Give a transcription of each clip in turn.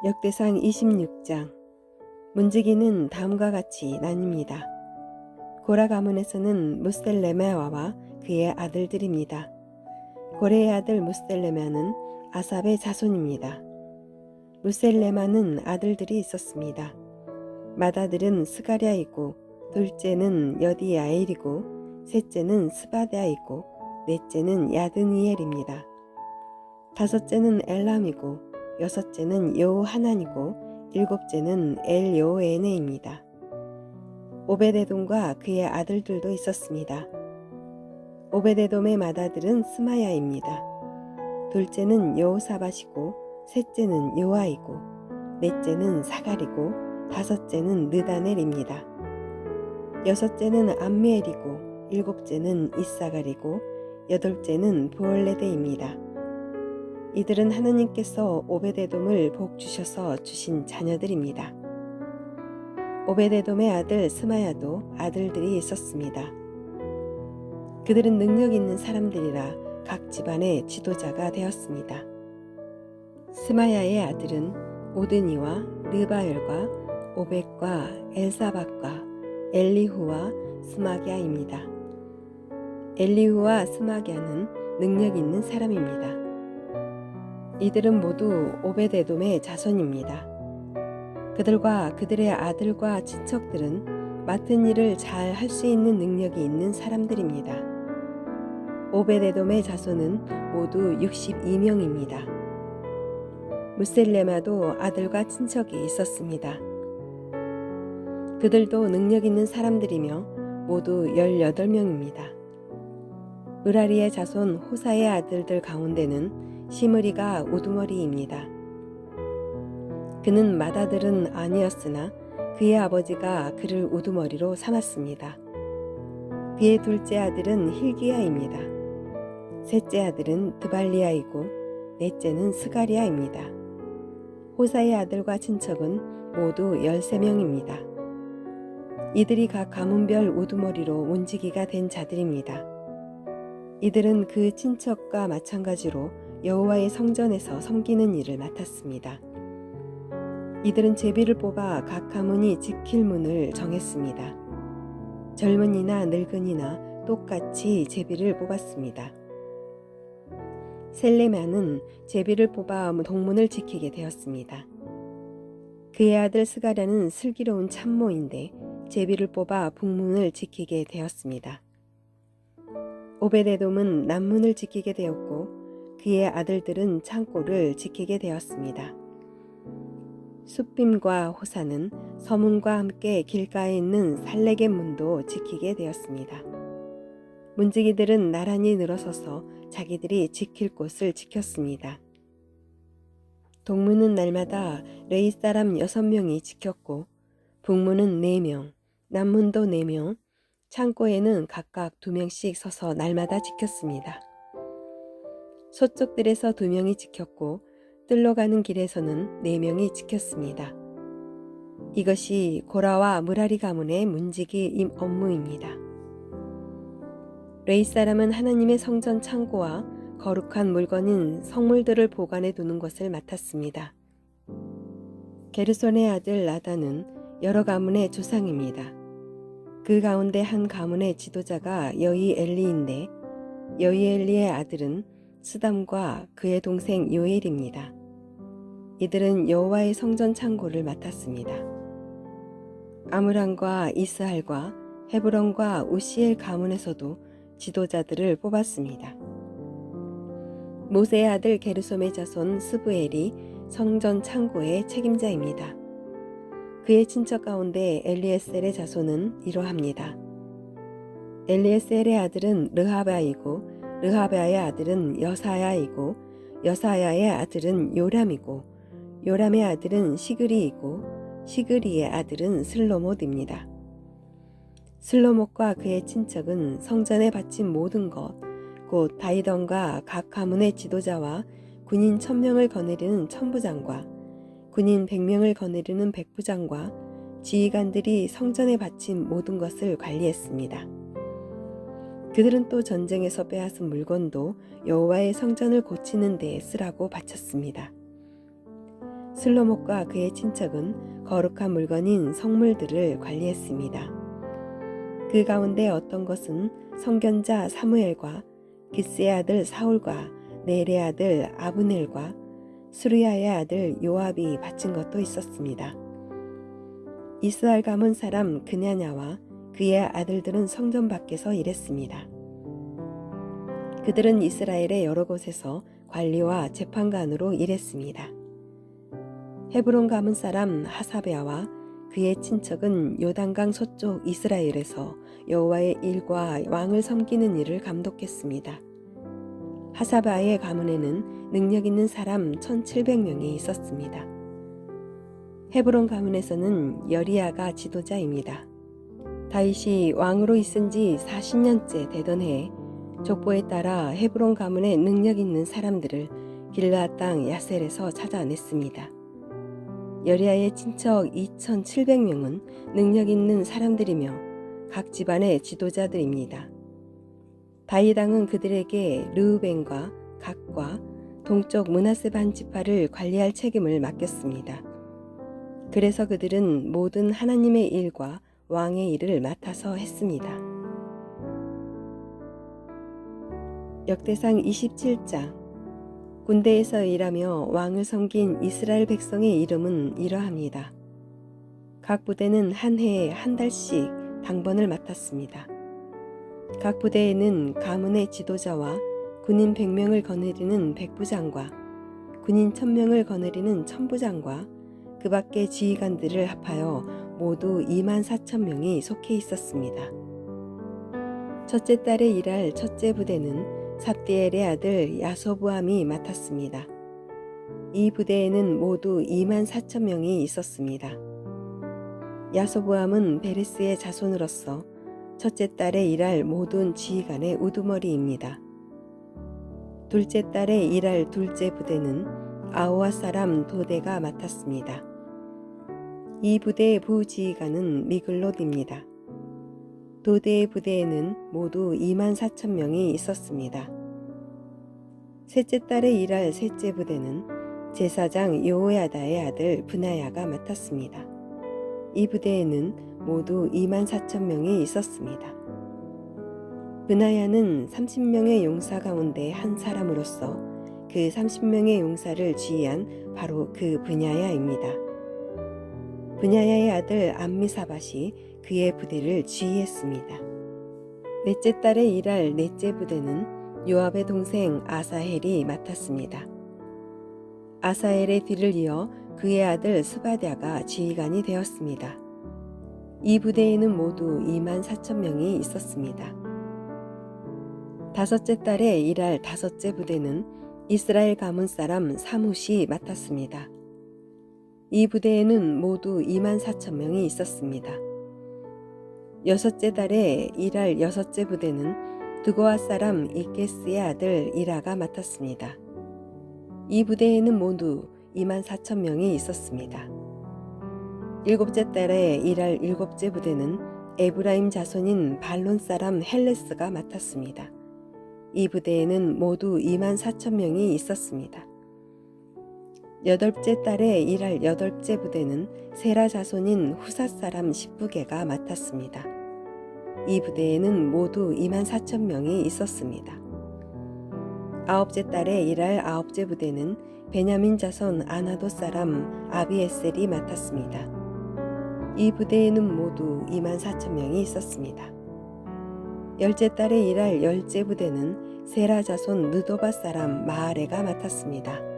역대상 26장. 문지기는 다음과 같이 나뉩니다. 고라 가문에서는 무셀레메와와 그의 아들들입니다. 고레의 아들 무셀레메는 아삽의 자손입니다. 무셀레마는 아들들이 있었습니다. 맏아들은 스가랴이고, 둘째는 여디야엘이고, 셋째는 스바랴이고, 넷째는 야드니엘입니다. 다섯째는 엘람이고, 여섯째는 여호하난이고, 일곱째는 엘여에네입니다. 오베데돔과 그의 아들들도 있었습니다. 오베데돔의 맏아들은 스마야입니다. 둘째는 여호사밧이고, 셋째는 요아이고, 넷째는 사갈이고, 다섯째는 느다넬입니다. 여섯째는 암미엘이고, 일곱째는 이사갈이고, 여덟째는 부올레데입니다. 이들은 하나님께서 오베데돔을 복주셔서 주신 자녀들입니다. 오베데돔의 아들 스마야도 아들들이 있었습니다. 그들은 능력 있는 사람들이라 각 집안의 지도자가 되었습니다. 스마야의 아들은 오드니와 르바엘과 오벳과 엘사밧과 엘리후와 스마갸입니다. 엘리후와 스마갸는 능력 있는 사람입니다. 이들은 모두 오베데돔의 자손입니다. 그들과 그들의 아들과 친척들은 맡은 일을 잘 할 수 있는 능력이 있는 사람들입니다. 오베데돔의 자손은 모두 62명입니다. 무셀레마도 아들과 친척이 있었습니다. 그들도 능력 있는 사람들이며 모두 18명입니다. 으라리의 자손 호사의 아들들 가운데는 시므리가 우두머리입니다. 그는 맏아들은 아니었으나 그의 아버지가 그를 우두머리로 삼았습니다. 그의 둘째 아들은 힐기야입니다. 셋째 아들은 드발리야이고 넷째는 스가리야입니다. 호사의 아들과 친척은 모두 13명입니다. 이들이 각 가문별 우두머리로 문지기가 된 자들입니다. 이들은 그 친척과 마찬가지로 여호와의 성전에서 섬기는 일을 맡았습니다. 이들은 제비를 뽑아 각 가문이 지킬 문을 정했습니다. 젊은이나 늙은이나 똑같이 제비를 뽑았습니다. 셀레마는 제비를 뽑아 동문을 지키게 되었습니다. 그의 아들 스가랴는 슬기로운 참모인데 제비를 뽑아 북문을 지키게 되었습니다. 오베데돔은 남문을 지키게 되었고 그의 아들들은 창고를 지키게 되었습니다. 숫빔과 호사는 서문과 함께 길가에 있는 살레겟 문도 지키게 되었습니다. 문지기들은 나란히 늘어서서 자기들이 지킬 곳을 지켰습니다. 동문은 날마다 레이 사람 6명이 지켰고 북문은 4명, 남문도 4명, 창고에는 각각 2명씩 서서 날마다 지켰습니다. 서쪽들에서 2명이 지켰고 뜰로 가는 길에서는 4명이 지켰습니다. 이것이 고라와 무라리 가문의 문지기 업무입니다. 레이 사람은 하나님의 성전 창고와 거룩한 물건인 성물들을 보관해 두는 것을 맡았습니다. 게르손의 아들 나단은 여러 가문의 조상입니다. 그 가운데 한 가문의 지도자가 여이엘리인데 여이엘리의 아들은 스담과 그의 동생 요엘입니다. 이들은 여호와의 성전 창고를 맡았습니다. 아므람과 이스할과 헤브론과 우시엘 가문에서도 지도자들을 뽑았습니다. 모세의 아들 게르솜의 자손 스부엘이 성전 창고의 책임자입니다. 그의 친척 가운데 엘리에셀의 자손은 이러합니다. 엘리에셀의 아들은 르하바이고 르하바의 아들은 여사야이고 여사야의 아들은 요람이고 요람의 아들은 시그리이고 시그리의 아들은 슬로못입니다. 슬로못과 그의 친척은 성전에 바친 모든 것, 곧 다이던과 각 가문의 지도자와 군인 1000명을 거느리는 천부장과 군인 100명을 거느리는 백부장과 지휘관들이 성전에 바친 모든 것을 관리했습니다. 그들은 또 전쟁에서 빼앗은 물건도 여호와의 성전을 고치는 데에 쓰라고 바쳤습니다. 슬로목과 그의 친척은 거룩한 물건인 성물들을 관리했습니다. 그 가운데 어떤 것은 선견자 사무엘과 기스의 아들 사울과 넬의 아들 아브넬과 수르야의 아들 요압이 바친 것도 있었습니다. 이스라엘 가문 사람 그냐냐와 그의 아들들은 성전 밖에서 일했습니다. 그들은 이스라엘의 여러 곳에서 관리와 재판관으로 일했습니다. 헤브론 가문 사람 하사베아와 그의 친척은 요단강 서쪽 이스라엘에서 여호와의 일과 왕을 섬기는 일을 감독했습니다. 하사바의 가문에는 능력 있는 사람 1700명이 있었습니다. 헤브론 가문에서는 여리야가 지도자입니다. 다윗이 왕으로 있은 지 40년째 되던 해에 족보에 따라 헤브론 가문의 능력 있는 사람들을 길르앗 땅 야셀에서 찾아냈습니다. 여리야의 친척 2700명은 능력 있는 사람들이며 각 집안의 지도자들입니다. 다윗 왕은 그들에게 르우벤과 갓과 동쪽 므낫세 반 지파를 관리할 책임을 맡겼습니다. 그래서 그들은 모든 하나님의 일과 왕의 일을 맡아서 했습니다. 역대상 27장. 군대에서 일하며 왕을 섬긴 이스라엘 백성의 이름은 이러합니다. 각 부대는 한 해에 한 달씩 당번을 맡았습니다. 각 부대에는 가문의 지도자와 군인 100명을 거느리는 백부장과 군인 1000명을 거느리는 천부장과 그 밖의 지휘관들을 합하여 모두 24,000명이 속해 있었습니다. 첫째 달에 일할 첫째 부대는 삽디엘의 아들 야소부암이 맡았습니다. 이 부대에는 모두 24,000명이 있었습니다. 야소부암은 베레스의 자손으로서 첫째 달에 일할 모든 지휘관의 우두머리입니다. 둘째 달에 일할 둘째 부대는 아오아 사람 도대가 맡았습니다. 이 부대의 부지휘관은 미글롯입니다. 도대의 부대에는 모두 24,000명이 있었습니다. 셋째 달에 일할 셋째 부대는 제사장 여호야다의 아들 브나야가 맡았습니다. 이 부대에는 모두 24,000명이 있었습니다. 브나야는 30명의 용사 가운데 한 사람으로서 그 30명의 용사를 지휘한 바로 그 브냐야입니다. 브냐야의 아들 암미사밧이 그의 부대를 지휘했습니다. 넷째 달에 일할 넷째 부대는 요압의 동생 아사헬이 맡았습니다. 아사헬의 뒤를 이어 그의 아들 스바랴가 지휘관이 되었습니다. 이 부대에는 모두 24,000명이 있었습니다. 다섯째 달에 일할 다섯째 부대는 이스라엘 가문 사람 사뭇이 맡았습니다. 이 부대에는 모두 24,000명이 있었습니다. 여섯째 달에 일할 여섯째 부대는 드고아 사람 이게스의 아들 이라가 맡았습니다. 이 부대에는 모두 24,000명이 있었습니다. 일곱째 달에 일할 일곱째 부대는 에브라임 자손인 발론 사람 헬레스가 맡았습니다. 이 부대에는 모두 24,000명이 있었습니다. 여덟째 달에 일할 여덟째 부대는 세라 자손인 후사 사람 십부게가 맡았습니다. 이 부대에는 모두 24,000명이 있었습니다. 아홉째 달에 일할 아홉째 부대는 베냐민 자손 아나도 사람 아비에셀이 맡았습니다. 이 부대에는 모두 24,000명이 있었습니다. 열째 달에 일할 열째 부대는 세라 자손 느도바 사람 마아레가 맡았습니다.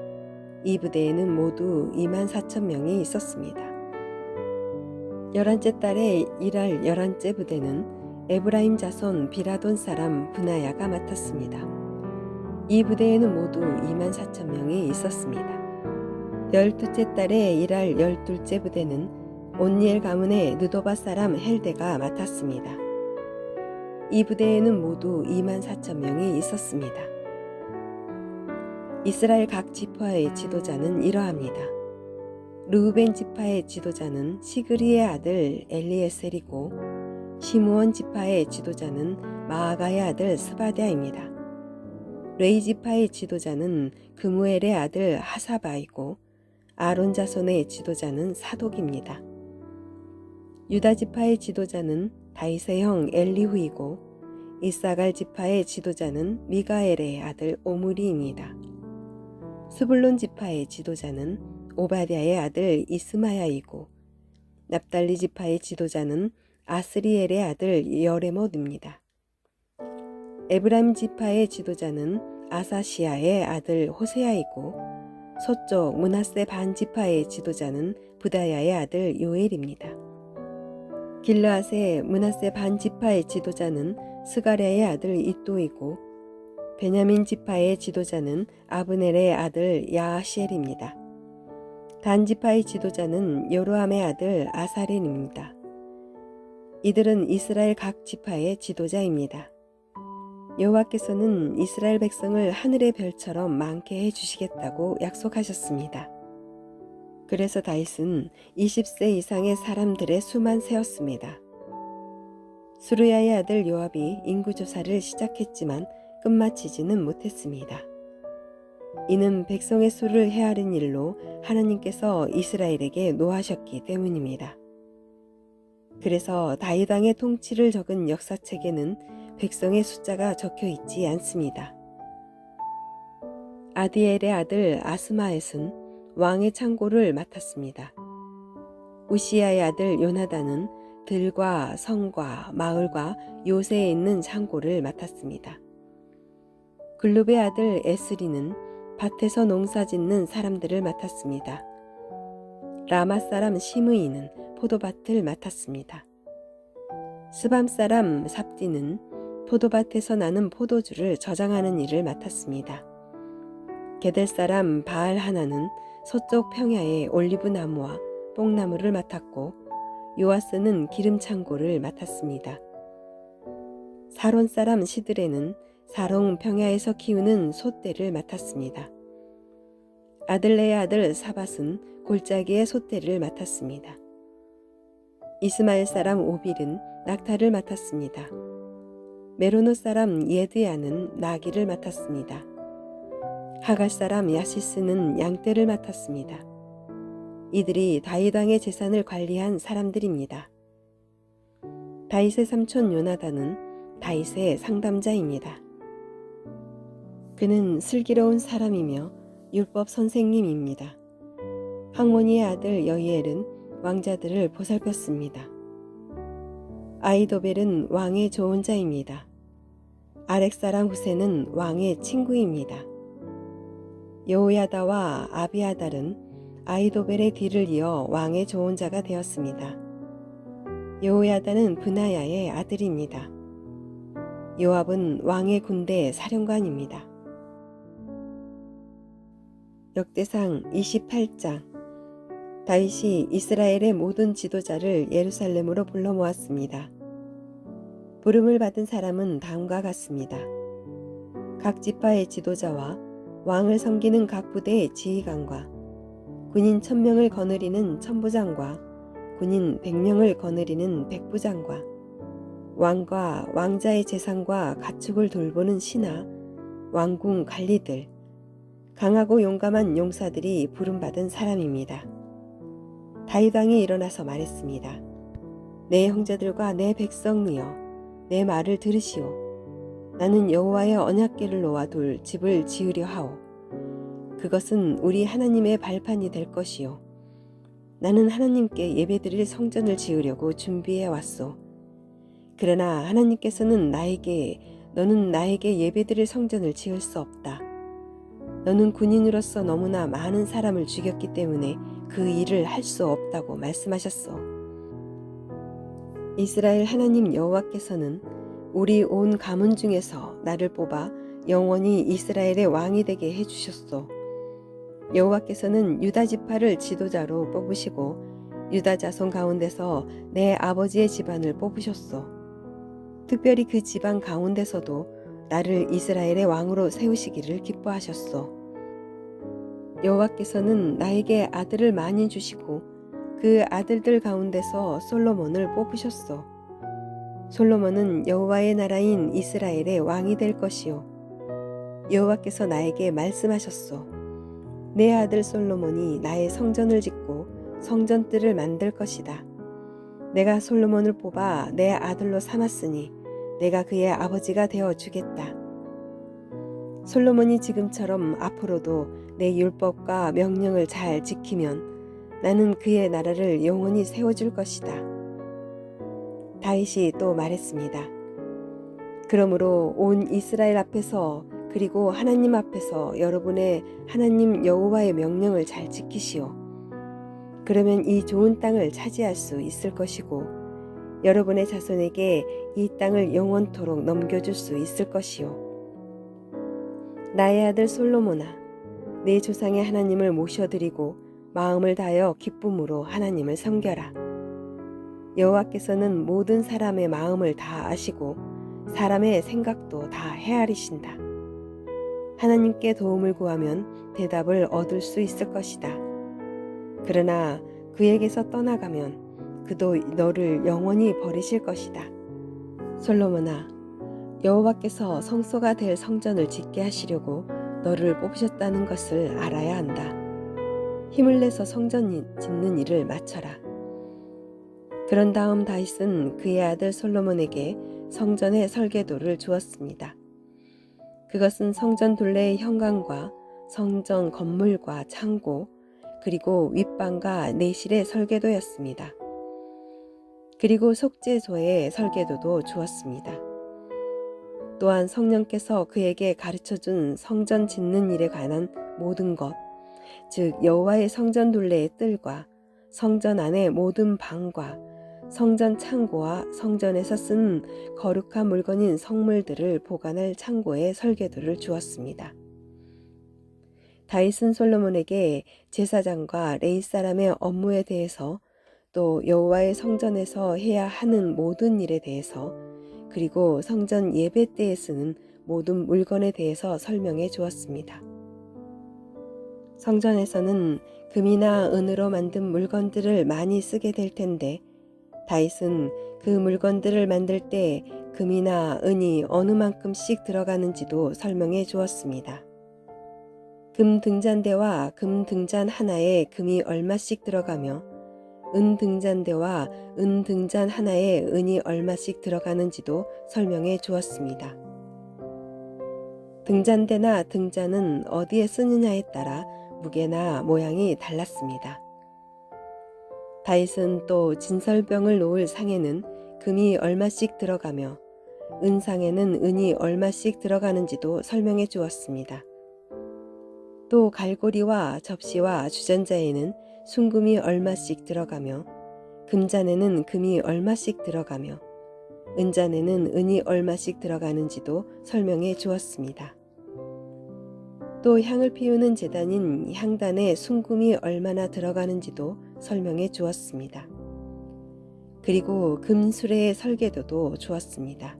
이 부대에는 모두 24,000명이 있었습니다. 열한째 달에 일할 열한째 부대는 에브라임 자손 비라돈 사람 브나야가 맡았습니다. 이 부대에는 모두 24,000명이 있었습니다. 열두째 달에 일할 열둘째 부대는 온니엘 가문의 느도바 사람 헬데가 맡았습니다. 이 부대에는 모두 24,000명이 있었습니다. 이스라엘 각 지파의 지도자는 이러합니다. 르우벤 지파의 지도자는 시그리의 아들 엘리에셀이고 시므온 지파의 지도자는 마아가의 아들 스바랴입니다. 레이 지파의 지도자는 그무엘의 아들 하사바이고 아론 자손의 지도자는 사독입니다. 유다 지파의 지도자는 다윗의 형 엘리후이고 이사갈 지파의 지도자는 미가엘의 아들 오므리입니다. 스불론 지파의 지도자는 오바댜의 아들 이스마야이고 납달리 지파의 지도자는 아스리엘의 아들 여레못입니다. 에브라임 지파의 지도자는 아사시아의 아들 호세아이고 서쪽 므낫세 반 지파의 지도자는 부다야의 아들 요엘입니다. 길르앗의 므낫세 반 지파의 지도자는 스가랴의 아들 이또이고 베냐민 지파의 지도자는 아브넬의 아들 야하시엘입니다. 단 지파의 지도자는 여로함의 아들 아사렌입니다. 이들은 이스라엘 각 지파의 지도자입니다. 여호와께서는 이스라엘 백성을 하늘의 별처럼 많게 해주시겠다고 약속하셨습니다. 그래서 다윗은 20세 이상의 사람들의 수만 세었습니다. 수르야의 아들 요압이 인구조사를 시작했지만 끝마치지는 못했습니다. 이는 백성의 수를 헤아린 일로 하나님께서 이스라엘에게 노하셨기 때문입니다. 그래서 다윗 왕의 통치를 적은 역사책에는 백성의 숫자가 적혀 있지 않습니다. 아디엘의 아들 아스마엣은 왕의 창고를 맡았습니다. 우시야의 아들 요나단은 들과 성과 마을과 요새에 있는 창고를 맡았습니다. 글룹의 아들 에스리는 밭에서 농사 짓는 사람들을 맡았습니다. 라마 사람 시므이는 포도밭을 맡았습니다. 스밤 사람 삽디는 포도밭에서 나는 포도주를 저장하는 일을 맡았습니다. 게델 사람 바알 하나는 서쪽 평야의 올리브 나무와 뽕나무를 맡았고 요아스는 기름 창고를 맡았습니다. 사론 사람 시드레는 사롱 평야에서 키우는 소떼를 맡았습니다. 아들레의 아들 사밧은 골짜기의 소떼를 맡았습니다. 이스마엘 사람 오빌은 낙타를 맡았습니다. 메로노 사람 예드야는 나귀를 맡았습니다. 하갈 사람 야시스는 양떼를 맡았습니다. 이들이 다윗 왕의 재산을 관리한 사람들입니다. 다윗의 삼촌 요나단은 다윗의 상담자입니다. 그는 슬기로운 사람이며 율법 선생님입니다. 항모니의 아들 여이엘은 왕자들을 보살폈습니다. 아이도벨은 왕의 좋은 자입니다. 아렉 사람 후세는 왕의 친구입니다. 여호야다와 아비아달은 아이도벨의 뒤를 이어 왕의 좋은 자가 되었습니다. 여호야다는 브나야의 아들입니다. 요압은 왕의 군대 사령관입니다. 역대상 28장. 다윗이 이스라엘의 모든 지도자를 예루살렘으로 불러 모았습니다. 부름을 받은 사람은 다음과 같습니다. 각 지파의 지도자와 왕을 섬기는 각 부대의 지휘관과 군인 1000명을 거느리는 천부장과 군인 100명을 거느리는 백부장과 왕과 왕자의 재산과 가축을 돌보는 신하, 왕궁 관리들, 강하고 용감한 용사들이 부름받은 사람입니다. 다윗 왕이 일어나서 말했습니다. 내 형제들과 내 백성이여, 내 말을 들으시오. 나는 여호와의 언약궤를 놓아둘 집을 지으려 하오. 그것은 우리 하나님의 발판이 될 것이요. 나는 하나님께 예배드릴 성전을 지으려고 준비해 왔소. 그러나 하나님께서는 너는 나에게 예배드릴 성전을 지을 수 없다. 너는 군인으로서 너무나 많은 사람을 죽였기 때문에 그 일을 할 수 없다고 말씀하셨소. 이스라엘 하나님 여호와께서는 우리 온 가문 중에서 나를 뽑아 영원히 이스라엘의 왕이 되게 해주셨소. 여호와께서는 유다 지파를 지도자로 뽑으시고 유다 자손 가운데서 내 아버지의 집안을 뽑으셨소. 특별히 그 집안 가운데서도 나를 이스라엘의 왕으로 세우시기를 기뻐하셨소. 여호와께서는 나에게 아들을 많이 주시고 그 아들들 가운데서 솔로몬을 뽑으셨소. 솔로몬은 여호와의 나라인 이스라엘의 왕이 될 것이요. 여호와께서 나에게 말씀하셨소. 내 아들 솔로몬이 나의 성전을 짓고 성전뜰을 만들 것이다. 내가 솔로몬을 뽑아 내 아들로 삼았으니 내가 그의 아버지가 되어 주겠다. 솔로몬이 지금처럼 앞으로도 내 율법과 명령을 잘 지키면 나는 그의 나라를 영원히 세워줄 것이다. 다윗이 또 말했습니다. 그러므로 온 이스라엘 앞에서 그리고 하나님 앞에서 여러분의 하나님 여호와의 명령을 잘 지키시오. 그러면 이 좋은 땅을 차지할 수 있을 것이고 여러분의 자손에게 이 땅을 영원토록 넘겨줄 수 있을 것이오. 나의 아들 솔로몬아, 내 조상의 하나님을 모셔드리고 마음을 다하여 기쁨으로 하나님을 섬겨라. 여호와께서는 모든 사람의 마음을 다 아시고 사람의 생각도 다 헤아리신다. 하나님께 도움을 구하면 대답을 얻을 수 있을 것이다. 그러나 그에게서 떠나가면 그도 너를 영원히 버리실 것이다. 솔로몬아, 여호와께서 성소가 될 성전을 짓게 하시려고 너를 뽑으셨다는 것을 알아야 한다. 힘을 내서 성전 짓는 일을 마쳐라. 그런 다음 다윗은 그의 아들 솔로몬에게 성전의 설계도를 주었습니다. 그것은 성전 둘레의 현관과 성전 건물과 창고 그리고 윗방과 내실의 설계도였습니다. 그리고 속죄소의 설계도도 주었습니다. 또한 성령께서 그에게 가르쳐준 성전 짓는 일에 관한 모든 것, 즉 여호와의 성전 둘레의 뜰과 성전 안의 모든 방과 성전 창고와 성전에서 쓴 거룩한 물건인 성물들을 보관할 창고의 설계도를 주었습니다. 다윗은 솔로몬에게 제사장과 레위 사람의 업무에 대해서 또 여호와의 성전에서 해야 하는 모든 일에 대해서 그리고 성전 예배 때에 쓰는 모든 물건에 대해서 설명해 주었습니다. 성전에서는 금이나 은으로 만든 물건들을 많이 쓰게 될 텐데 다윗은 그 물건들을 만들 때 금이나 은이 어느 만큼씩 들어가는지도 설명해 주었습니다. 금 등잔대와 금 등잔 하나에 금이 얼마씩 들어가며 은 등잔대와 은 등잔 하나에 은이 얼마씩 들어가는지도 설명해 주었습니다. 등잔대나 등잔은 어디에 쓰느냐에 따라 무게나 모양이 달랐습니다. 다윗은 또 진설병을 놓을 상에는 금이 얼마씩 들어가며 은상에는 은이 얼마씩 들어가는지도 설명해 주었습니다. 또 갈고리와 접시와 주전자에는 순금이 얼마씩 들어가며 금잔에는 금이 얼마씩 들어가며 은잔에는 은이 얼마씩 들어가는지도 설명해 주었습니다. 또 향을 피우는 제단인 향단에 순금이 얼마나 들어가는지도 설명해 주었습니다. 그리고 금수레의 설계도도 주었습니다.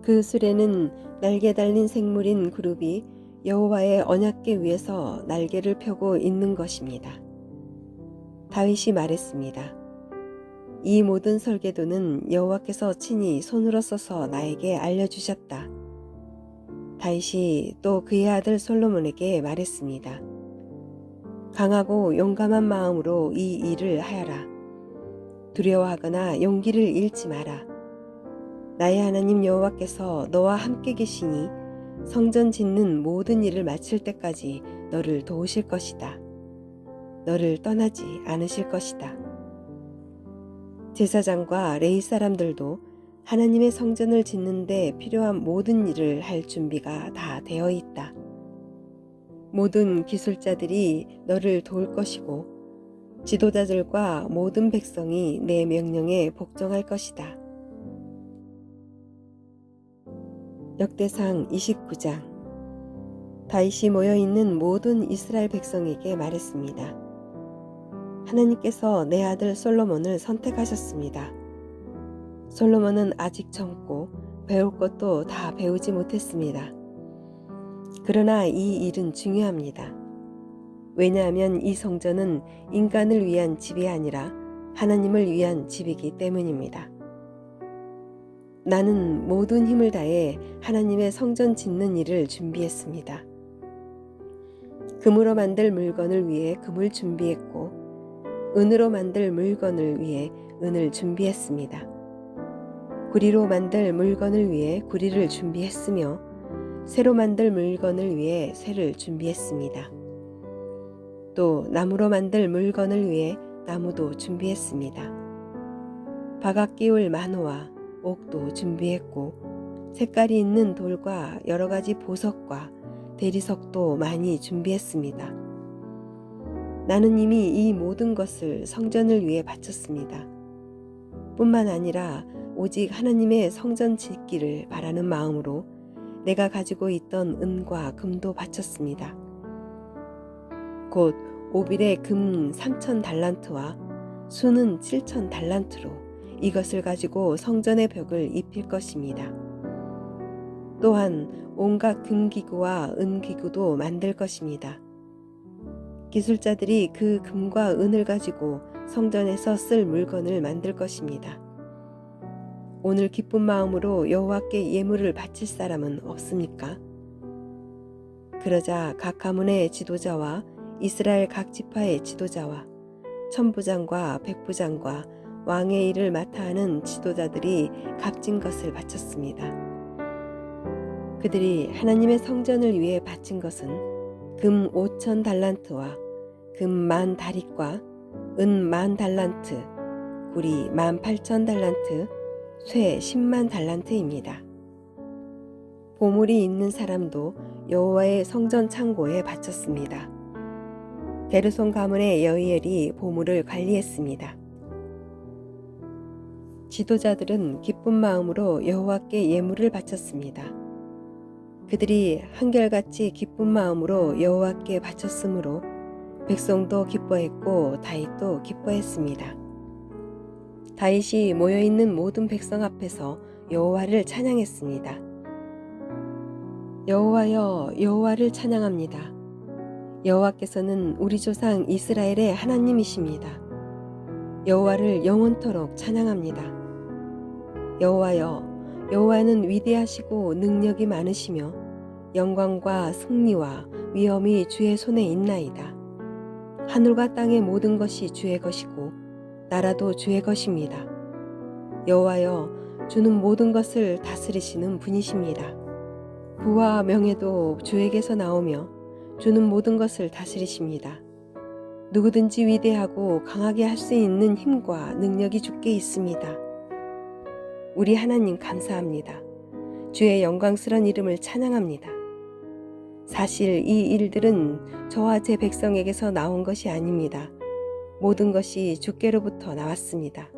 그 수레는 날개 달린 생물인 그룹이 여호와의 언약궤 위에서 날개를 펴고 있는 것입니다. 다윗이 말했습니다. 이 모든 설계도는 여호와께서 친히 손으로 써서 나에게 알려주셨다. 다윗이 또 그의 아들 솔로몬에게 말했습니다. 강하고 용감한 마음으로 이 일을 하여라. 두려워하거나 용기를 잃지 마라. 나의 하나님 여호와께서 너와 함께 계시니 성전 짓는 모든 일을 마칠 때까지 너를 도우실 것이다. 너를 떠나지 않으실 것이다. 제사장과 레위 사람들도 하나님의 성전을 짓는 데 필요한 모든 일을 할 준비가 다 되어 있다. 모든 기술자들이 너를 도울 것이고 지도자들과 모든 백성이 내 명령에 복종할 것이다. 역대상 29장. 다윗이 모여있는 모든 이스라엘 백성에게 말했습니다. 하나님께서 내 아들 솔로몬을 선택하셨습니다. 솔로몬은 아직 젊고 배울 것도 다 배우지 못했습니다. 그러나 이 일은 중요합니다. 왜냐하면 이 성전은 인간을 위한 집이 아니라 하나님을 위한 집이기 때문입니다. 나는 모든 힘을 다해 하나님의 성전 짓는 일을 준비했습니다. 금으로 만들 물건을 위해 금을 준비했고 은으로 만들 물건을 위해 은을 준비했습니다. 구리로 만들 물건을 위해 구리를 준비했으며 쇠로 만들 물건을 위해 쇠를 준비했습니다. 또 나무로 만들 물건을 위해 나무도 준비했습니다. 바각 끼울 만호와 옥도 준비했고 색깔이 있는 돌과 여러 가지 보석과 대리석도 많이 준비했습니다. 나는 이미 이 모든 것을 성전을 위해 바쳤습니다. 뿐만 아니라 오직 하나님의 성전 짓기를 바라는 마음으로 내가 가지고 있던 은과 금도 바쳤습니다. 곧 오빌의 금 3,000달란트와 수는 7,000달란트로 이것을 가지고 성전의 벽을 입힐 것입니다. 또한 온갖 금기구와 은기구도 만들 것입니다. 기술자들이 그 금과 은을 가지고 성전에서 쓸 물건을 만들 것입니다. 오늘 기쁜 마음으로 여호와께 예물을 바칠 사람은 없습니까? 그러자 각 가문의 지도자와 이스라엘 각 지파의 지도자와 천부장과 백부장과 왕의 일을 맡아 하는 지도자들이 값진 것을 바쳤습니다. 그들이 하나님의 성전을 위해 바친 것은 금 5,000달란트와 금 10,000다릿과 은 10,000달란트, 구리 18,000달란트, 쇠 100,000달란트입니다. 보물이 있는 사람도 여호와의 성전 창고에 바쳤습니다. 게르손 가문의 여이엘이 보물을 관리했습니다. 지도자들은 기쁜 마음으로 여호와께 예물을 바쳤습니다. 그들이 한결같이 기쁜 마음으로 여호와께 바쳤으므로 백성도 기뻐했고 다윗도 기뻐했습니다. 다윗이 모여있는 모든 백성 앞에서 여호와를 찬양했습니다. 여호와여, 여호와를 찬양합니다. 여호와께서는 우리 조상 이스라엘의 하나님이십니다. 여호와를 영원토록 찬양합니다. 여호와여, 여호와는 위대하시고 능력이 많으시며 영광과 승리와 위엄이 주의 손에 있나이다. 하늘과 땅의 모든 것이 주의 것이고 나라도 주의 것입니다. 여호와여, 주는 모든 것을 다스리시는 분이십니다. 부와 명예도 주에게서 나오며 주는 모든 것을 다스리십니다. 누구든지 위대하고 강하게 할 수 있는 힘과 능력이 주께 있습니다. 우리 하나님 감사합니다. 주의 영광스러운 이름을 찬양합니다. 사실 이 일들은 저와 제 백성에게서 나온 것이 아닙니다. 모든 것이 주께로부터 나왔습니다.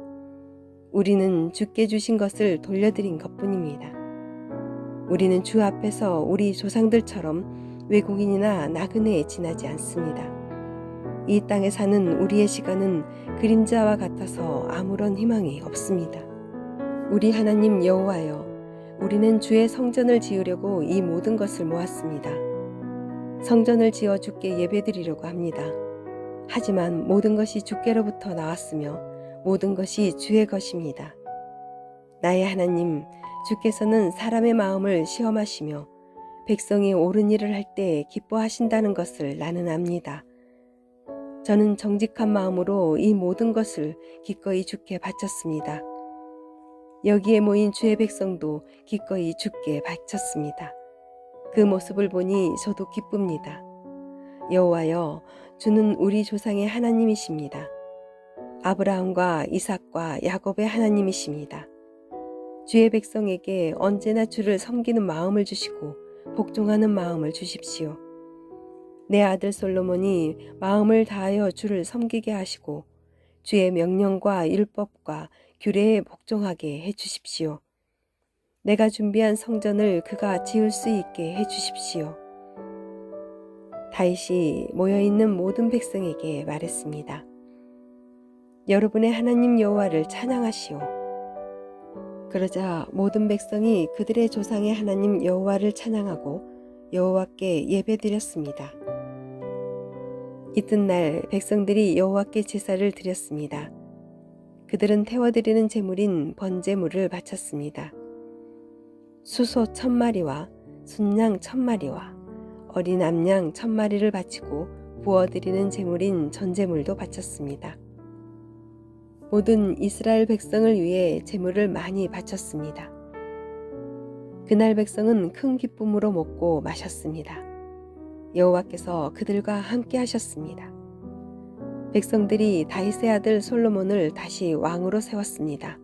우리는 주께 주신 것을 돌려드린 것뿐입니다. 우리는 주 앞에서 우리 조상들처럼 외국인이나 나그네에 지나지 않습니다. 이 땅에 사는 우리의 시간은 그림자와 같아서 아무런 희망이 없습니다. 우리 하나님 여호와여, 우리는 주의 성전을 지으려고 이 모든 것을 모았습니다. 성전을 지어 주께 예배드리려고 합니다. 하지만 모든 것이 주께로부터 나왔으며 모든 것이 주의 것입니다. 나의 하나님, 주께서는 사람의 마음을 시험하시며 백성이 옳은 일을 할 때 기뻐하신다는 것을 나는 압니다. 저는 정직한 마음으로 이 모든 것을 기꺼이 주께 바쳤습니다. 여기에 모인 주의 백성도 기꺼이 주께 바쳤습니다. 그 모습을 보니 저도 기쁩니다. 여호와여, 주는 우리 조상의 하나님이십니다. 아브라함과 이삭과 야곱의 하나님이십니다. 주의 백성에게 언제나 주를 섬기는 마음을 주시고 복종하는 마음을 주십시오. 내 아들 솔로몬이 마음을 다하여 주를 섬기게 하시고 주의 명령과 율법과 규례에 복종하게 해 주십시오. 내가 준비한 성전을 그가 지을 수 있게 해 주십시오. 다윗이 모여있는 모든 백성에게 말했습니다. 여러분의 하나님 여호와를 찬양하시오. 그러자 모든 백성이 그들의 조상의 하나님 여호와를 찬양하고 여호와께 예배드렸습니다. 이튿날 백성들이 여호와께 제사를 드렸습니다. 그들은 태워드리는 제물인 번제물을 바쳤습니다. 수소 1,000마리와 순양 1,000마리와 어린 암양 1000마리를 바치고 부어드리는 제물인 전제물도 바쳤습니다. 모든 이스라엘 백성을 위해 제물을 많이 바쳤습니다. 그날 백성은 큰 기쁨으로 먹고 마셨습니다. 여호와께서 그들과 함께 하셨습니다. 백성들이 다윗의 아들 솔로몬을 다시 왕으로 세웠습니다.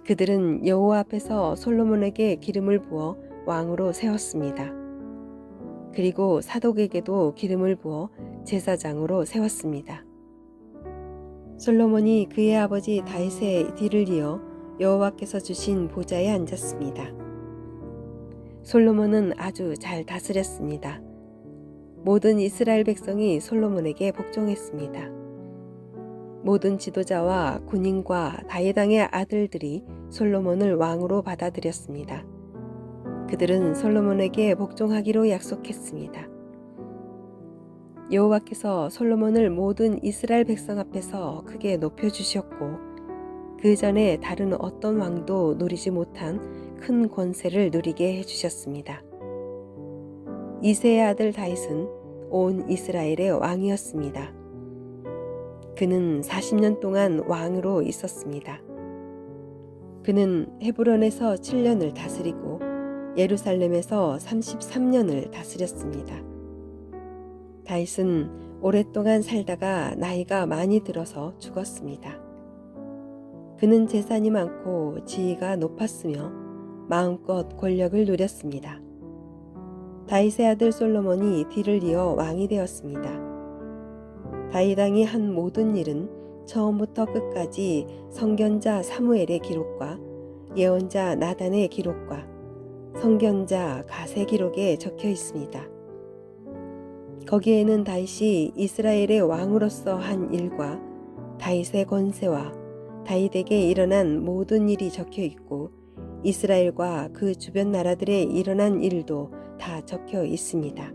그들은 여호와 앞에서 솔로몬에게 기름을 부어 왕으로 세웠습니다. 그리고 사독에게도 기름을 부어 제사장으로 세웠습니다. 솔로몬이 그의 아버지 다윗의 뒤를 이어 여호와께서 주신 보좌에 앉았습니다. 솔로몬은 아주 잘 다스렸습니다. 모든 이스라엘 백성이 솔로몬에게 복종했습니다. 모든 지도자와 군인과 다윗 왕의 아들들이 솔로몬을 왕으로 받아들였습니다. 그들은 솔로몬에게 복종하기로 약속했습니다. 여호와께서 솔로몬을 모든 이스라엘 백성 앞에서 크게 높여주셨고 그 전에 다른 어떤 왕도 누리지 못한 큰 권세를 누리게 해주셨습니다. 이새의 아들 다윗은 온 이스라엘의 왕이었습니다. 그는 40년 동안 왕으로 있었습니다. 그는 헤브론에서 7년을 다스리고 예루살렘에서 33년을 다스렸습니다. 다윗은 오랫동안 살다가 나이가 많이 들어서 죽었습니다. 그는 재산이 많고 지위가 높았으며 마음껏 권력을 누렸습니다. 다윗의 아들 솔로몬이 뒤를 이어 왕이 되었습니다. 다윗 왕이 한 모든 일은 처음부터 끝까지 선견자 사무엘의 기록과 예언자 나단의 기록과 선견자 갓의 기록에 적혀 있습니다. 거기에는 다윗이 이스라엘의 왕으로서 한 일과 다윗의 권세와 다윗에게 일어난 모든 일이 적혀 있고 이스라엘과 그 주변 나라들에 일어난 일도 다 적혀 있습니다.